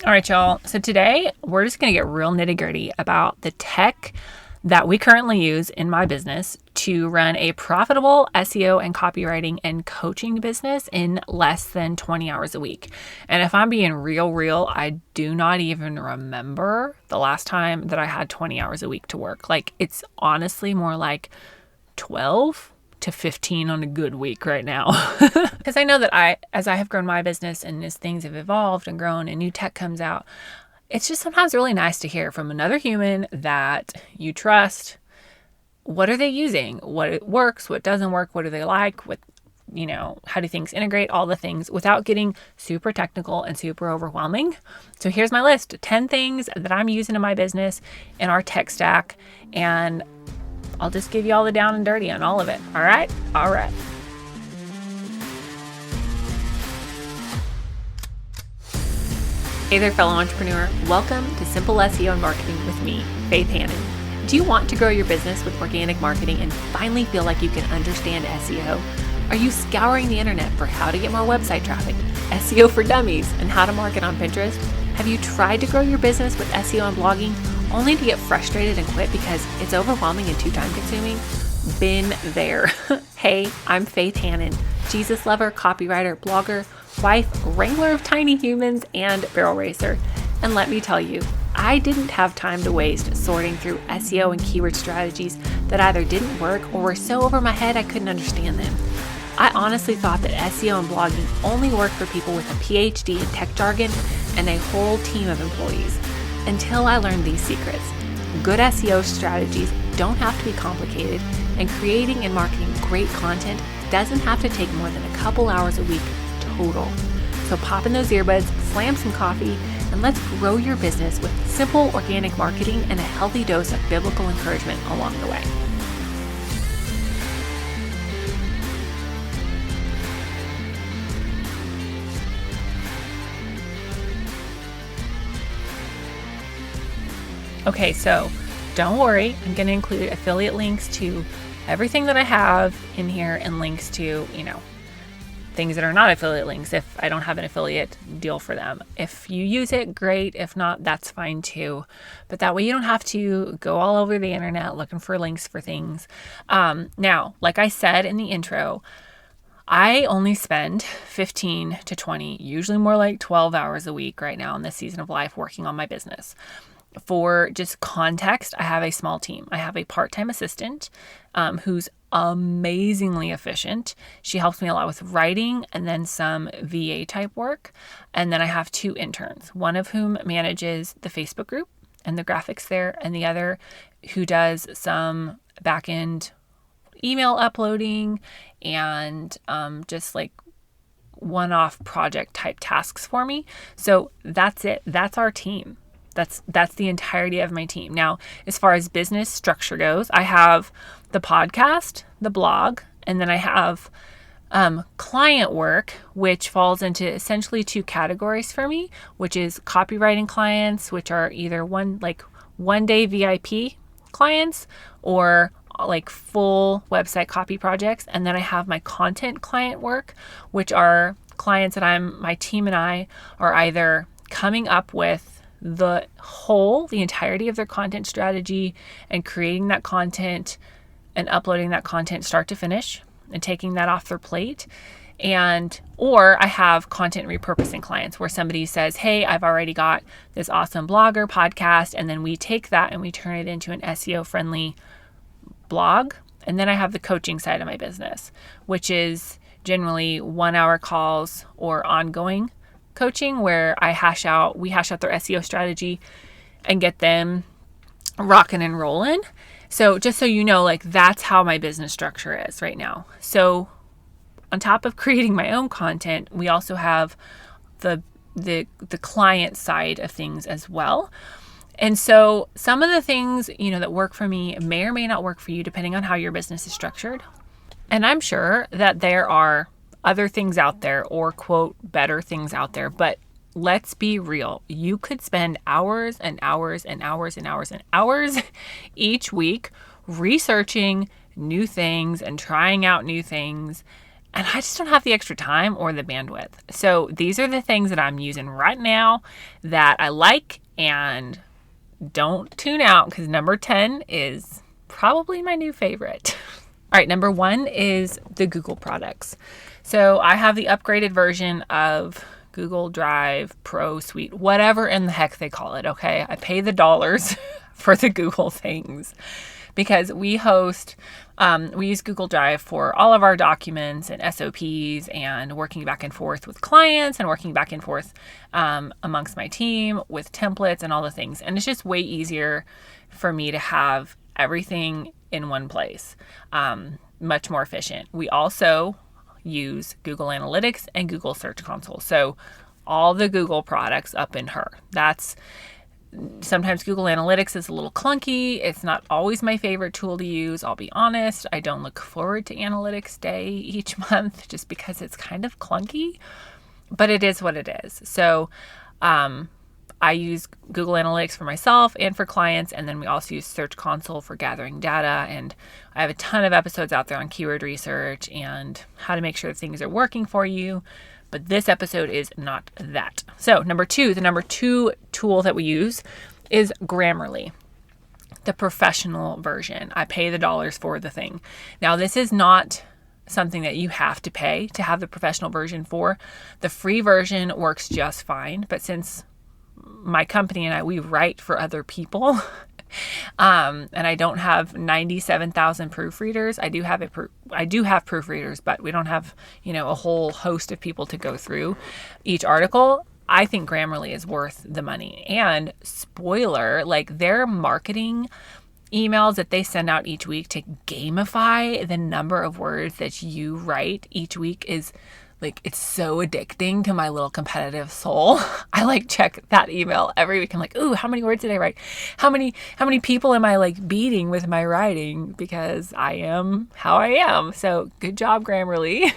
All right, y'all. So today we're just going to get real nitty gritty about the tech that we currently use in my business to run a profitable SEO and copywriting and coaching business in less than 20 hours a week. And if I'm being real, I do not even remember the last time that I had 20 hours a week to work. Like, it's honestly more like 12 to 15 on a good week right now. Because I know that as I have grown my business and as things have evolved and grown and new tech comes out, it's just sometimes really nice to hear from another human that you trust. What are they using? What works? What doesn't work? What do they like? How do things integrate? All the things without getting super technical and super overwhelming. So here's my list: 10 things that I'm using in my business in our tech stack. And I'll just give you all the down and dirty on all of it. All right. Hey there, fellow entrepreneur. Welcome to Simple SEO and Marketing with me, Faith Hannon. Do you want to grow your business with organic marketing and finally feel like you can understand SEO? Are you scouring the internet for how to get more website traffic, SEO for dummies, and how to market on Pinterest? Have you tried to grow your business with SEO and blogging only to get frustrated and quit because it's overwhelming and too time consuming? Been there. Hey, I'm Faith Hannon, Jesus lover, copywriter, blogger, wife, wrangler of tiny humans, and barrel racer. And let me tell you, I didn't have time to waste sorting through SEO and keyword strategies that either didn't work or were so over my head I couldn't understand them. I honestly thought that SEO and blogging only worked for people with a PhD in tech jargon and a whole team of employees, until I learned these secrets. Good SEO strategies don't have to be complicated, and creating and marketing great content doesn't have to take more than a couple hours a week total. So pop in those earbuds, slam some coffee, and let's grow your business with simple organic marketing and a healthy dose of biblical encouragement along the way. Okay, so don't worry, I'm going to include affiliate links to everything that I have in here and links to, things that are not affiliate links if I don't have an affiliate deal for them. If you use it, great. If not, that's fine too. But that way you don't have to go all over the internet looking for links for things. Now, like I said in the intro, I only spend 15 to 20, usually more like 12 hours a week right now in this season of life working on my business. For just context, I have a small team. I have a part-time assistant who's amazingly efficient. She helps me a lot with writing and then some VA type work. And then I have 2 interns, one of whom manages the Facebook group and the graphics there, and the other who does some back-end email uploading and just like one-off project type tasks for me. So that's it. That's our team. That's the entirety of my team. Now, as far as business structure goes, I have the podcast, the blog, and then I have client work, which falls into essentially 2 categories for me, which is copywriting clients, which are either one day VIP clients or like full website copy projects. And then I have my content client work, which are clients that my team and I are either coming up with the entirety of their content strategy and creating that content and uploading that content start to finish and taking that off their plate. Or I have content repurposing clients where somebody says, hey, I've already got this awesome blogger podcast. And then we take that and we turn it into an SEO friendly blog. And then I have the coaching side of my business, which is generally 1-hour calls or ongoing coaching where we hash out their SEO strategy and get them rocking and rolling. So just so you know, that's how my business structure is right now. So on top of creating my own content, we also have the client side of things as well. And so some of the things, that work for me may or may not work for you depending on how your business is structured. And I'm sure that there are other things out there or quote better things out there, but let's be real. You could spend hours and hours and hours and hours and hours each week researching new things and trying out new things And I just don't have the extra time or the bandwidth. So these are the things that I'm using right now that I like, and don't tune out because number 10 is probably my new favorite. All right, number 1 is the Google products. So I have the upgraded version of Google Drive Pro Suite, whatever in the heck they call it, okay? I pay the dollars for the Google things because we use Google Drive for all of our documents and SOPs and working back and forth with clients and working back and forth amongst my team with templates and all the things. And it's just way easier for me to have everything in one place, much more efficient. We also use Google Analytics and Google Search Console. So all the Google products up in her. Sometimes Google Analytics is a little clunky. It's not always my favorite tool to use. I'll be honest. I don't look forward to Analytics Day each month just because it's kind of clunky, but it is what it is. So I use Google Analytics for myself and for clients, and then we also use Search Console for gathering data. And I have a ton of episodes out there on keyword research and how to make sure things are working for you. But this episode is not that. So the number 2 tool that we use is Grammarly, the professional version. I pay the dollars for the thing. Now, this is not something that you have to pay to have the professional version for. The free version works just fine. But since my company and we write for other people, and I don't have 97,000 proofreaders. I do have proofreaders, but we don't have, a whole host of people to go through each article. I think Grammarly is worth the money. And spoiler, like their marketing emails that they send out each week to gamify the number of words that you write each week is like, it's so addicting to my little competitive soul. I check that email every week. I'm like, ooh, how many words did I write? How many people am I beating with my writing? Because I am how I am. So good job, Grammarly.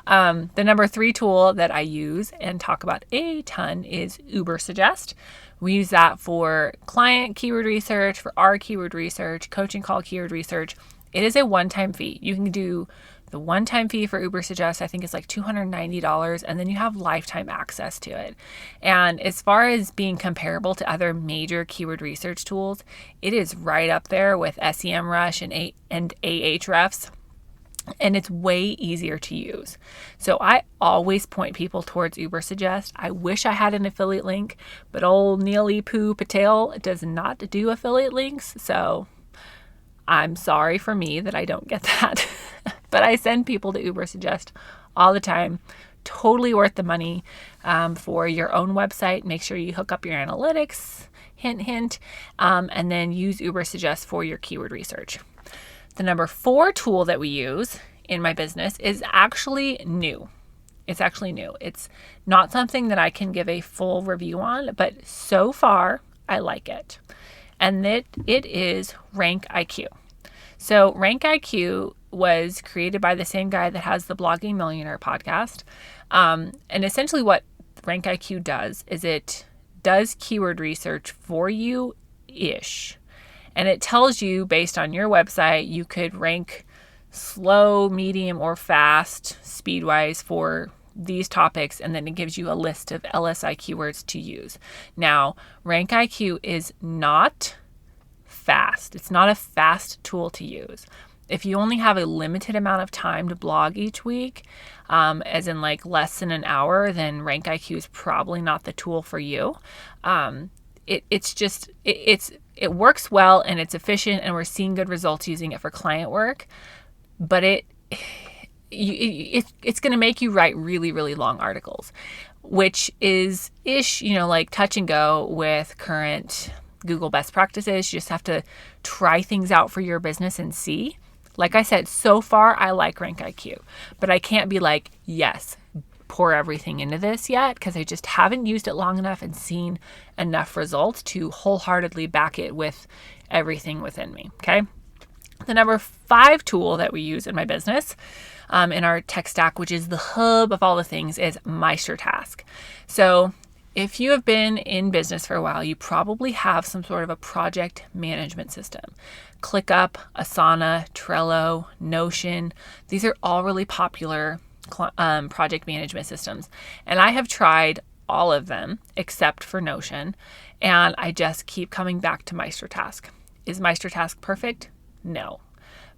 The number 3 tool that I use and talk about a ton is Ubersuggest. We use that for client keyword research, for our keyword research, coaching call keyword research. It is a one-time fee. You can do the one-time fee for Ubersuggest, I think it's $290, and then you have lifetime access to it. And as far as being comparable to other major keyword research tools, it is right up there with SEMrush and Ahrefs, and it's way easier to use. So I always point people towards Ubersuggest. I wish I had an affiliate link, but old Neely Poo Patel does not do affiliate links, so I'm sorry for me that I don't get that. But I send people to Ubersuggest all the time. Totally worth the money for your own website. Make sure you hook up your analytics, hint, hint, and then use Ubersuggest for your keyword research. The number 4 tool that we use in my business is actually new. It's actually new. It's not something that I can give a full review on, but so far I like it. And it is Rank IQ. So Rank IQ was created by the same guy that has the Blogging Millionaire podcast. And essentially what Rank IQ does is it does keyword research for you-ish. And it tells you based on your website, you could rank slow, medium, or fast speed-wise for these topics, and then it gives you a list of LSI keywords to use. Now, Rank IQ is not fast. It's not a fast tool to use. If you only have a limited amount of time to blog each week, as in less than an hour, then Rank IQ is probably not the tool for you. It works well and it's efficient, and we're seeing good results using it for client work, but it's going to make you write really, really long articles, which is touch and go with current Google best practices. You just have to try things out for your business and see. Like I said, so far I like Rank IQ, but I can't be yes, pour everything into this yet, because I just haven't used it long enough and seen enough results to wholeheartedly back it with everything within me. Okay. The number 5 tool that we use in my business, in our tech stack, which is the hub of all the things, is MeisterTask. So If you have been in business for a while, you probably have some sort of a project management system. ClickUp, Asana, Trello, Notion. These are all really popular project management systems. And I have tried all of them except for Notion. And I just keep coming back to MeisterTask. Is MeisterTask perfect? No.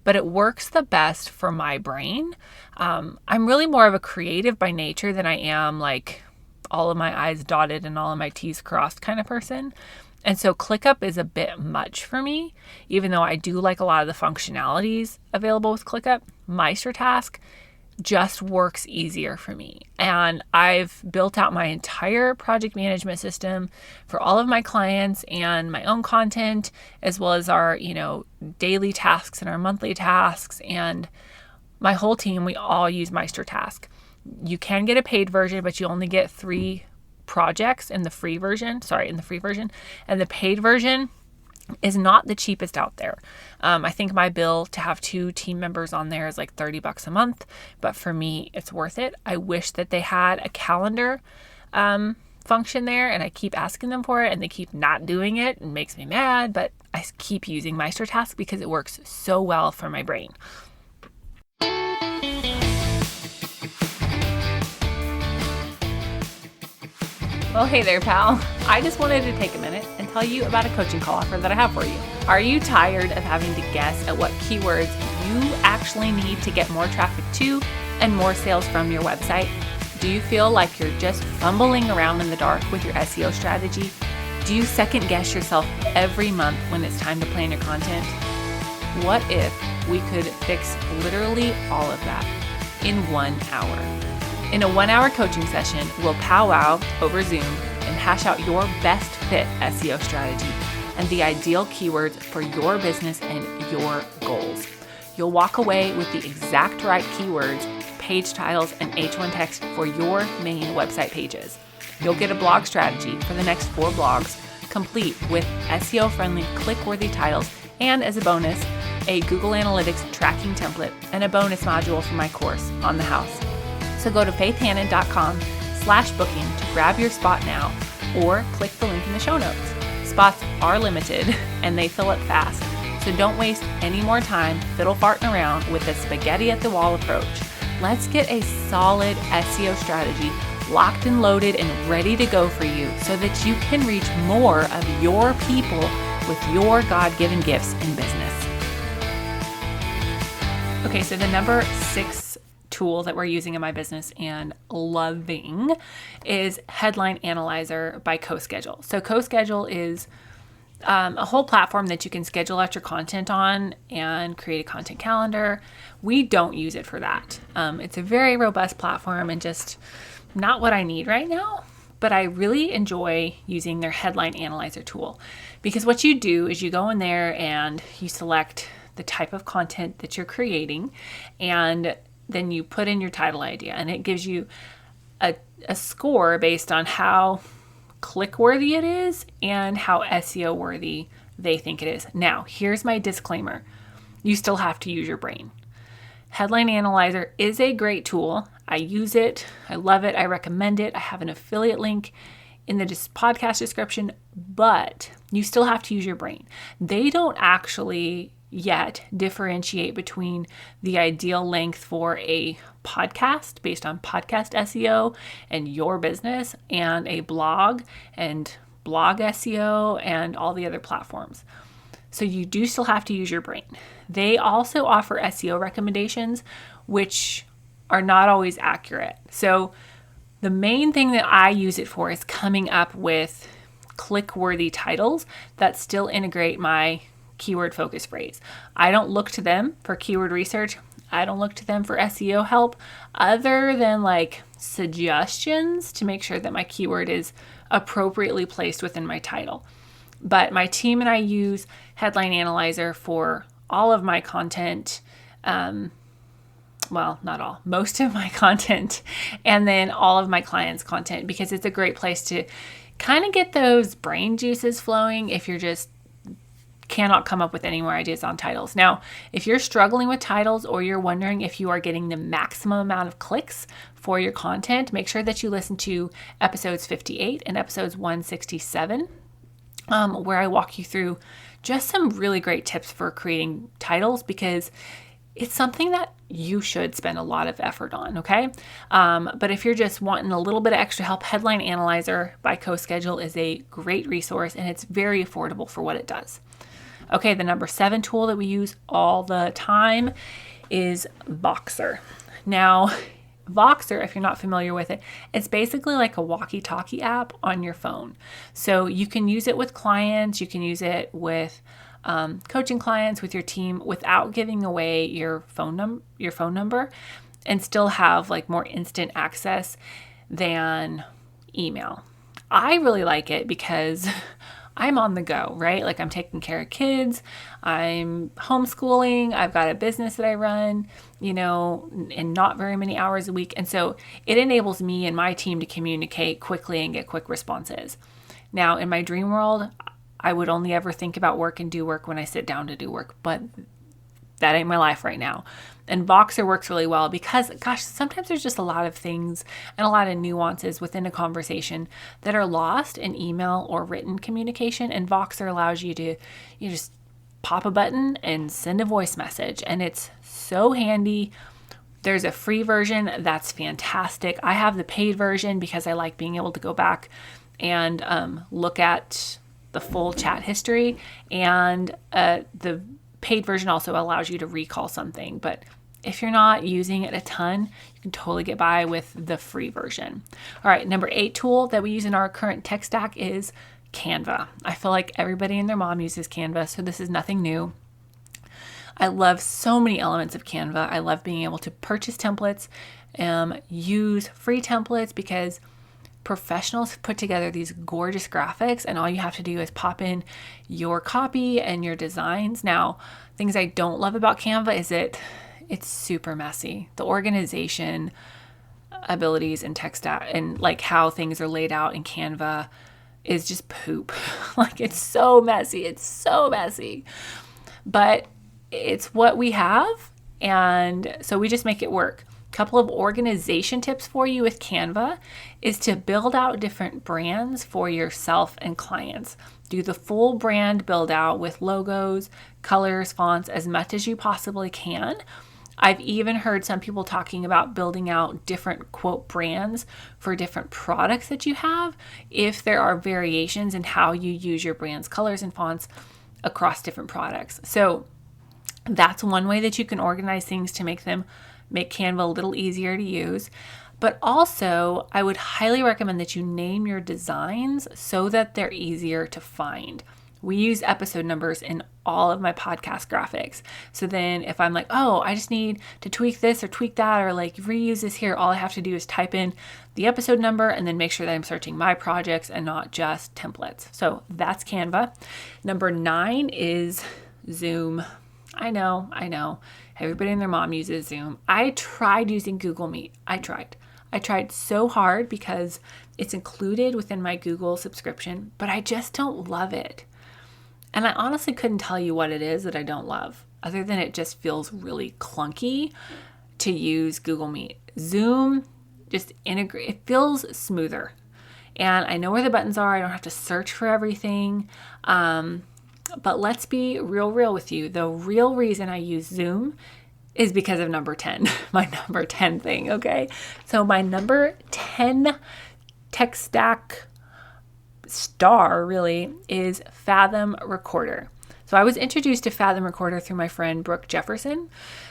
But it works the best for my brain. I'm really more of a creative by nature than I am like all of my I's dotted and all of my T's crossed kind of person. And so ClickUp is a bit much for me, even though I do like a lot of the functionalities available with ClickUp. MeisterTask just works easier for me. And I've built out my entire project management system for all of my clients and my own content, as well as our, daily tasks and our monthly tasks. And my whole team, we all use MeisterTask. You can get a paid version, but you only get 3 projects in the free version. And the paid version is not the cheapest out there. I think my bill to have 2 team members on there is like $30 a month, but for me, it's worth it. I wish that they had a calendar function there, and I keep asking them for it, and they keep not doing it, and it makes me mad, but I keep using MeisterTask because it works so well for my brain. Well, hey there, pal. I just wanted to take a minute and tell you about a coaching call offer that I have for you. Are you tired of having to guess at what keywords you actually need to get more traffic to and more sales from your website? Do you feel like you're just fumbling around in the dark with your SEO strategy? Do you second guess yourself every month when it's time to plan your content? What if we could fix literally all of that in 1 hour? In a 1-hour coaching session, we'll powwow over Zoom and hash out your best fit SEO strategy and the ideal keywords for your business and your goals. You'll walk away with the exact right keywords, page titles, and H1 text for your main website pages. You'll get a blog strategy for the next 4 blogs, complete with SEO-friendly, click-worthy titles, and as a bonus, a Google Analytics tracking template and a bonus module for my course On the House. So go to faithhannon.com/booking to grab your spot now, or click the link in the show notes. Spots are limited and they fill up fast. So don't waste any more time fiddle farting around with the spaghetti at the wall approach. Let's get a solid SEO strategy locked and loaded and ready to go for you so that you can reach more of your people with your God-given gifts in business. Okay, so the number 6 tool that we're using in my business and loving is Headline Analyzer by CoSchedule. So CoSchedule is a whole platform that you can schedule out your content on and create a content calendar. We don't use it for that. It's a very robust platform and just not what I need right now, but I really enjoy using their Headline Analyzer tool because what you do is you go in there and you select the type of content that you're creating, and then you put in your title idea, and it gives you a score based on how click-worthy it is and how SEO-worthy they think it is. Now, here's my disclaimer. You still have to use your brain. Headline Analyzer is a great tool. I use it. I love it. I recommend it. I have an affiliate link in the podcast description, but you still have to use your brain. They don't actually yet differentiate between the ideal length for a podcast based on podcast SEO and your business and a blog and blog SEO and all the other platforms. So you do still have to use your brain. They also offer SEO recommendations, which are not always accurate. So the main thing that I use it for is coming up with click-worthy titles that still integrate my keyword focus phrase. I don't look to them for keyword research. I don't look to them for SEO help other than like suggestions to make sure that my keyword is appropriately placed within my title. But my team and I use Headline Analyzer for all of my content. Well, not all, most of my content, and then all of my clients' content, because it's a great place to kind of get those brain juices flowing if you're just cannot come up with any more ideas on titles. Now, if you're struggling with titles or you're wondering if you are getting the maximum amount of clicks for your content, make sure that you listen to episodes 58 and episodes 167, where I walk you through just some really great tips for creating titles, because it's something that you should spend a lot of effort on, okay? But if you're just wanting a little bit of extra help, Headline Analyzer by CoSchedule is a great resource, and it's very affordable for what it does. Okay, the number 7 tool that we use all the time is Voxer. Now, Voxer, if you're not familiar with it, it's basically like a walkie-talkie app on your phone. So you can use it with clients, you can use it with coaching clients, with your team, without giving away your phone number, and still have like more instant access than email. I really like it because I'm on the go, right? Like I'm taking care of kids, I'm homeschooling, I've got a business that I run, and not very many hours a week. And so it enables me and my team to communicate quickly and get quick responses. Now, in my dream world, I would only ever think about work and do work when I sit down to do work, but that ain't my life right now. And Voxer works really well because, gosh, sometimes there's just a lot of things and a lot of nuances within a conversation that are lost in email or written communication. And Voxer allows you to, just pop a button and send a voice message. And it's so handy. There's a free version that's fantastic. I have the paid version because I like being able to go back and look at the full chat history. And the paid version also allows you to recall something, but if you're not using it a ton, you can totally get by with the free version. All right, number 8 tool that we use in our current tech stack is Canva. I feel like everybody and their mom uses Canva, so this is nothing new. I love so many elements of Canva. I love being able to purchase templates, use free templates, because professionals put together these gorgeous graphics, and all you have to do is pop in your copy and your designs. Now, things I don't love about Canva is it's super messy. The organization abilities and text and like how things are laid out in Canva is just poop. Like it's so messy. It's so messy. But it's what we have, and so we just make it work. Couple of organization tips for you with Canva is to build out different brands for yourself and clients. Do the full brand build out with logos, colors, fonts, as much as you possibly can. I've even heard some people talking about building out different quote brands for different products that you have, if there are variations in how you use your brand's colors and fonts across different products. So that's one way that you can organize things to make Canva a little easier to use. But also, I would highly recommend that you name your designs so that they're easier to find. We use episode numbers in all of my podcast graphics. So then if I'm like, oh, I just need to tweak this or tweak that, or like reuse this here, all I have to do is type in the episode number and then make sure that I'm searching my projects and not just templates. So that's Canva. Number 9 is Zoom. I know. Everybody and their mom uses Zoom. I tried using Google Meet. I tried so hard because it's included within my Google subscription, but I just don't love it. And I honestly couldn't tell you what it is that I don't love, other than it just feels really clunky to use Google Meet. Zoom just it feels smoother. And I know where the buttons are. I don't have to search for everything. But let's be real with you. The real reason I use Zoom is because of number 10, my number 10 thing, okay? So my number 10 tech stack star really is Fathom Recorder. So I was introduced to Fathom Recorder through my friend Brooke Jefferson,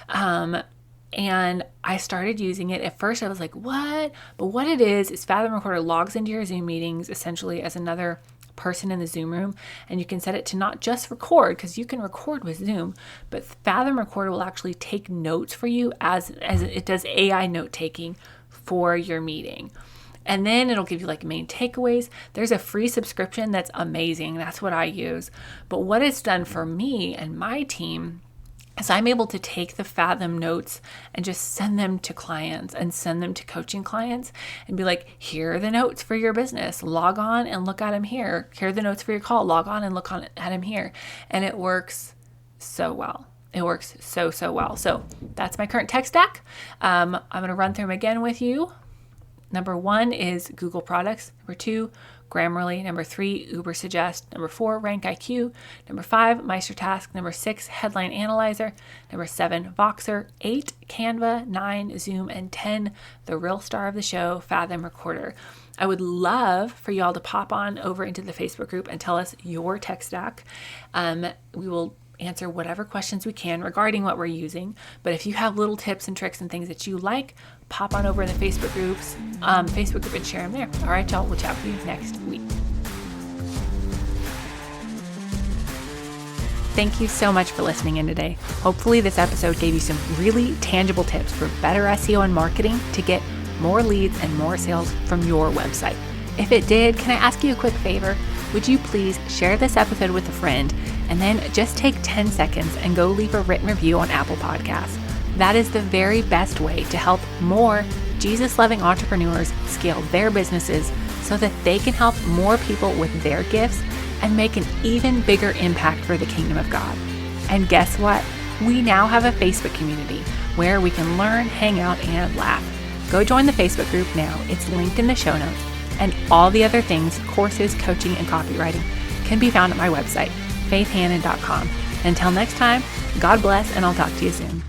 and I started using it. At first I was like, what? But what it is Fathom Recorder logs into your Zoom meetings essentially as another person in the Zoom room, and you can set it to not just record, because you can record with Zoom, but Fathom Recorder will actually take notes for you as it does AI note taking for your meeting. And then it'll give you like main takeaways. There's a free subscription that's amazing. That's what I use. But what it's done for me and my team So I'm able to take the Fathom notes and just send them to clients and send them to coaching clients and be like, here are the notes for your business. Log on and look at them here. Here are the notes for your call. Log on and look at them here. And it works so well. It works so well. So that's my current tech stack. I'm going to run through them again with you. Number 1 is Google products. Number 2, Grammarly. Number 3, Ubersuggest. Number 4, RankIQ. Number 5, MeisterTask. Number 6, Headline Analyzer. Number 7, Voxer. 8, Canva. 9, Zoom. And 10, the real star of the show, Fathom Recorder. I would love for y'all to pop on over into the Facebook group and tell us your tech stack. We will answer whatever questions we can regarding what we're using. But if you have little tips and tricks and things that you like, pop on over in the Facebook group and share them there. All right, y'all, we'll chat with you next week. Thank you so much for listening in today. Hopefully this episode gave you some really tangible tips for better SEO and marketing to get more leads and more sales from your website. If it did, can I ask you a quick favor? Would you please share this episode with a friend and then just take 10 seconds and go leave a written review on Apple Podcasts. That is the very best way to help more Jesus-loving entrepreneurs scale their businesses so that they can help more people with their gifts and make an even bigger impact for the kingdom of God. And guess what? We now have a Facebook community where we can learn, hang out, and laugh. Go join the Facebook group now. It's linked in the show notes. And all the other things, courses, coaching, and copywriting can be found at my website, faithhannon.com. Until next time, God bless, and I'll talk to you soon.